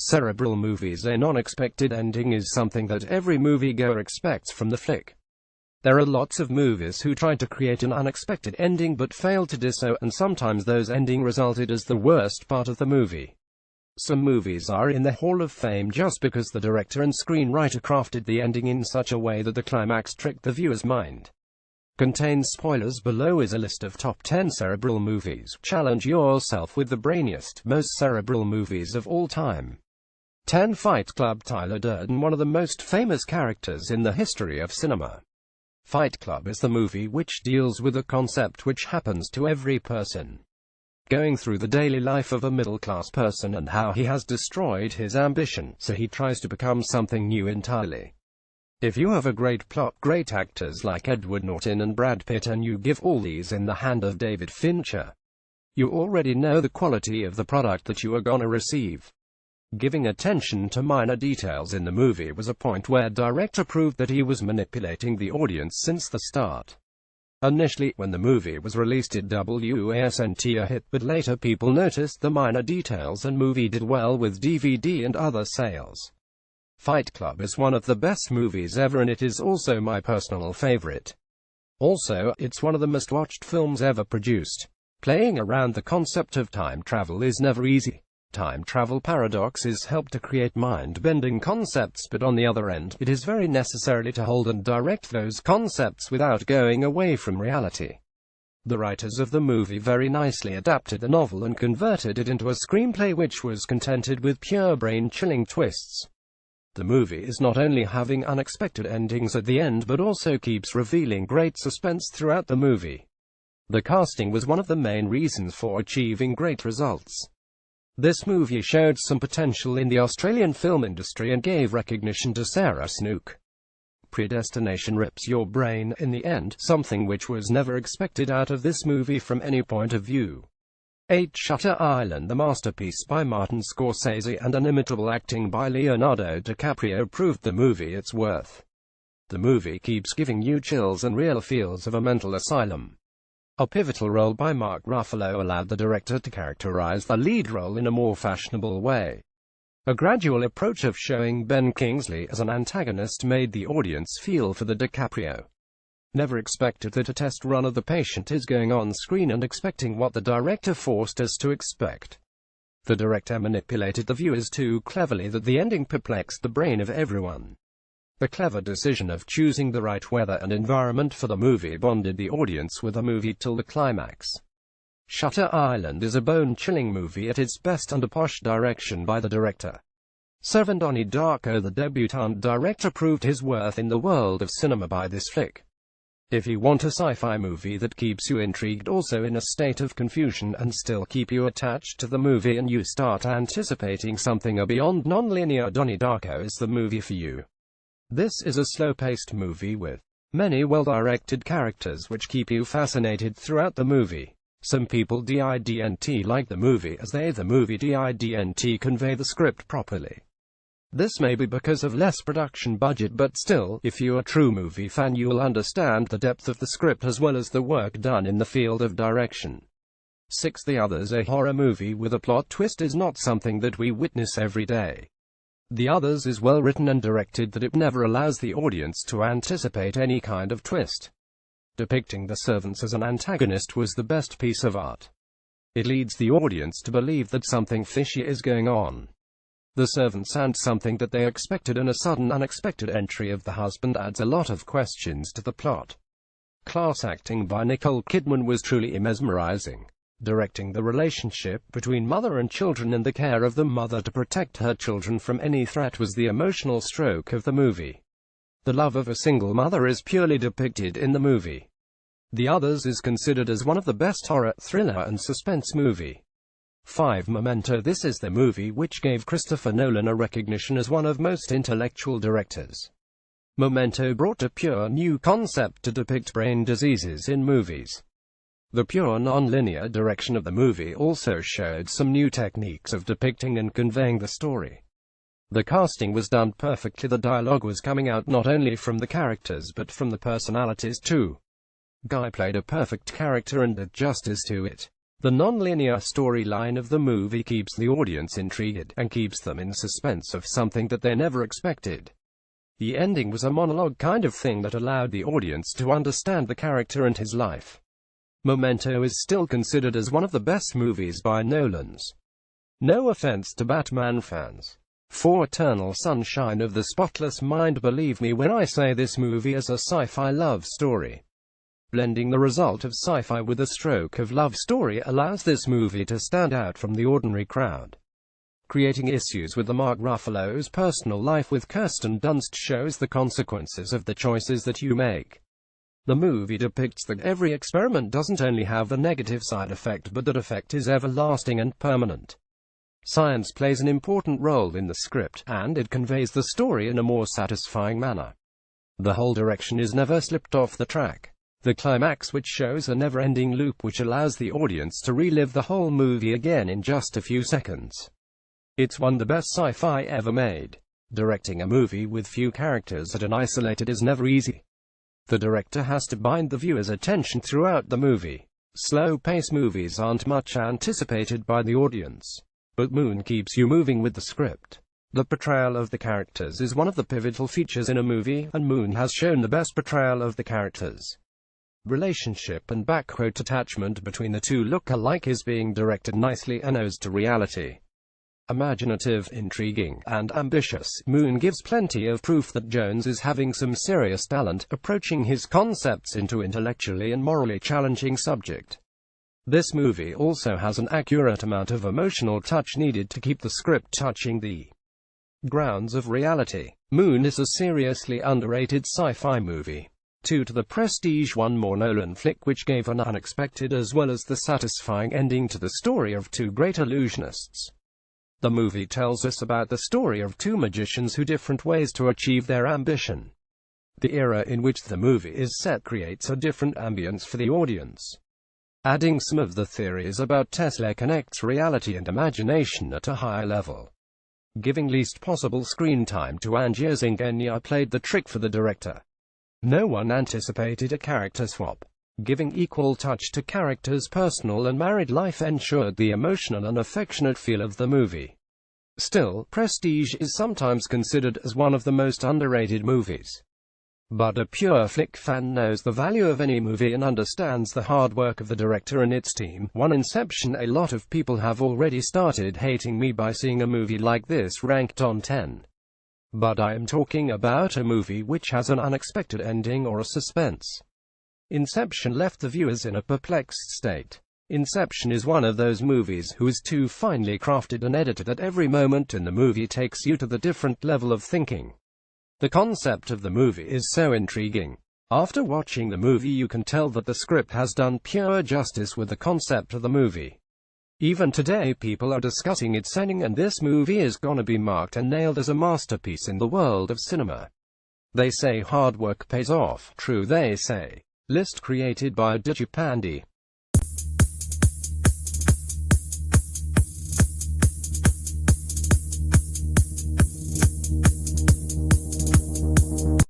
Cerebral movies. A non-expected ending is something that every moviegoer expects from the flick. There are lots of movies who tried to create an unexpected ending but failed to do so, and sometimes those ending resulted as the worst part of the movie. Some movies are in the Hall of Fame just because the director and screenwriter crafted the ending in such a way that the climax tricked the viewer's mind. Contains spoilers. Below is a list of top 10 cerebral movies. Challenge yourself with the brainiest, most cerebral movies of all time. 10. Fight Club. Tyler Durden, one of the most famous characters in the history of cinema. Fight Club is the movie which deals with a concept which happens to every person, going through the daily life of a middle-class person and how he has destroyed his ambition, so he tries to become something new entirely. If you have a great plot, great actors like Edward Norton and Brad Pitt, and you give all these in the hand of David Fincher, you already know the quality of the product that you are gonna receive. Giving attention to minor details in the movie was a point where director proved that he was manipulating the audience since the start. Initially, when the movie was released, it wasn't a hit, but later people noticed the minor details and movie did well with DVD and other sales. Fight Club is one of the best movies ever, and it is also my personal favorite. Also, it's one of the most watched films ever produced. Playing around the concept of time travel is never easy. Time travel paradoxes help to create mind-bending concepts, but on the other end, it is very necessary to hold and direct those concepts without going away from reality. The writers of the movie very nicely adapted the novel and converted it into a screenplay which was contented with pure brain-chilling twists. The movie is not only having unexpected endings at the end but also keeps revealing great suspense throughout the movie. The casting was one of the main reasons for achieving great results. This movie showed some potential in the Australian film industry and gave recognition to Sarah Snook. Predestination rips your brain in the end, something which was never expected out of this movie from any point of view. 8. Shutter Island. The masterpiece by Martin Scorsese and inimitable acting by Leonardo DiCaprio proved the movie its worth. The movie keeps giving you chills and real feels of a mental asylum. A pivotal role by Mark Ruffalo allowed the director to characterize the lead role in a more fashionable way. A gradual approach of showing Ben Kingsley as an antagonist made the audience feel for the DiCaprio. Never expected that a test run of The Patient is going on screen and expecting what the director forced us to expect. The director manipulated the viewers too cleverly that the ending perplexed the brain of everyone. The clever decision of choosing the right weather and environment for the movie bonded the audience with the movie till the climax. Shutter Island is a bone-chilling movie at its best under posh direction by the director. Donnie Darko, the debutant director, proved his worth in the world of cinema by this flick. If you want a sci-fi movie that keeps you intrigued, also in a state of confusion, and still keep you attached to the movie and you start anticipating something beyond non-linear, Donnie Darko is the movie for you. This is a slow-paced movie with many well-directed characters which keep you fascinated throughout the movie. Some people didn't like the movie as the movie didn't convey the script properly. This may be because of less production budget, but still, if you're a true movie fan, you'll understand the depth of the script as well as the work done in the field of direction. 6. The Others. A horror movie with a plot twist is not something that we witness every day. The Others is well written and directed that it never allows the audience to anticipate any kind of twist. Depicting the servants as an antagonist was the best piece of art. It leads the audience to believe that something fishy is going on. The servants aren't something that they expected, and a sudden unexpected entry of the husband adds a lot of questions to the plot. Class acting by Nicole Kidman was truly mesmerizing. Directing the relationship between mother and children and the care of the mother to protect her children from any threat was the emotional stroke of the movie. The love of a single mother is purely depicted in the movie. The Others is considered as one of the best horror, thriller and suspense movie. 5. Memento. This is the movie which gave Christopher Nolan a recognition as one of most intellectual directors. Memento brought a pure new concept to depict brain diseases in movies. The pure non-linear direction of the movie also showed some new techniques of depicting and conveying the story. The casting was done perfectly. The dialogue was coming out not only from the characters but from the personalities too. Guy played a perfect character and did justice to it. The non-linear storyline of the movie keeps the audience intrigued, and keeps them in suspense of something that they never expected. The ending was a monologue kind of thing that allowed the audience to understand the character and his life. Memento is still considered as one of the best movies by Nolan's. No offense to Batman fans. For Eternal Sunshine of the Spotless Mind, believe me when I say this movie is a sci-fi love story. Blending the result of sci-fi with a stroke of love story allows this movie to stand out from the ordinary crowd. Creating issues with the Mark Ruffalo's personal life with Kirsten Dunst shows the consequences of the choices that you make. The movie depicts that every experiment doesn't only have a negative side effect, but that effect is everlasting and permanent. Science plays an important role in the script, and it conveys the story in a more satisfying manner. The whole direction is never slipped off the track. The climax, which shows a never-ending loop which allows the audience to relive the whole movie again in just a few seconds. It's one of the best sci-fi ever made. Directing a movie with few characters and isolated is never easy. The director has to bind the viewer's attention throughout the movie. Slow-paced movies aren't much anticipated by the audience. But Moon keeps you moving with the script. The portrayal of the characters is one of the pivotal features in a movie, and Moon has shown the best portrayal of the characters. Relationship and backquote attachment between the two look alike is being directed nicely and owes to reality. Imaginative, intriguing, and ambitious, Moon gives plenty of proof that Jones is having some serious talent, approaching his concepts into intellectually and morally challenging subject. This movie also has an accurate amount of emotional touch needed to keep the script touching the grounds of reality. Moon is a seriously underrated sci-fi movie. 2 to the prestige one more Nolan flick which gave an unexpected as well as the satisfying ending to the story of two great illusionists. The movie tells us about the story of two magicians who different ways to achieve their ambition. The era in which the movie is set creates a different ambience for the audience. Adding some of the theories about Tesla connects reality and imagination at a higher level. Giving least possible screen time to Angia Zingenia played the trick for the director. No one anticipated a character swap. Giving equal touch to characters' personal and married life ensured the emotional and affectionate feel of the movie. Still, Prestige is sometimes considered as one of the most underrated movies. But a pure flick fan knows the value of any movie and understands the hard work of the director and its team. One Inception. A lot of people have already started hating me by seeing a movie like this ranked on 10. But I am talking about a movie which has an unexpected ending or a suspense. Inception left the viewers in a perplexed state. Inception is one of those movies whose too finely crafted and edited that every moment in the movie takes you to the different level of thinking. The concept of the movie is so intriguing. After watching the movie you can tell that the script has done pure justice with the concept of the movie. Even today people are discussing its ending, and this movie is gonna be marked and nailed as a masterpiece in the world of cinema. They say hard work pays off. True they say. List created by Digipandi.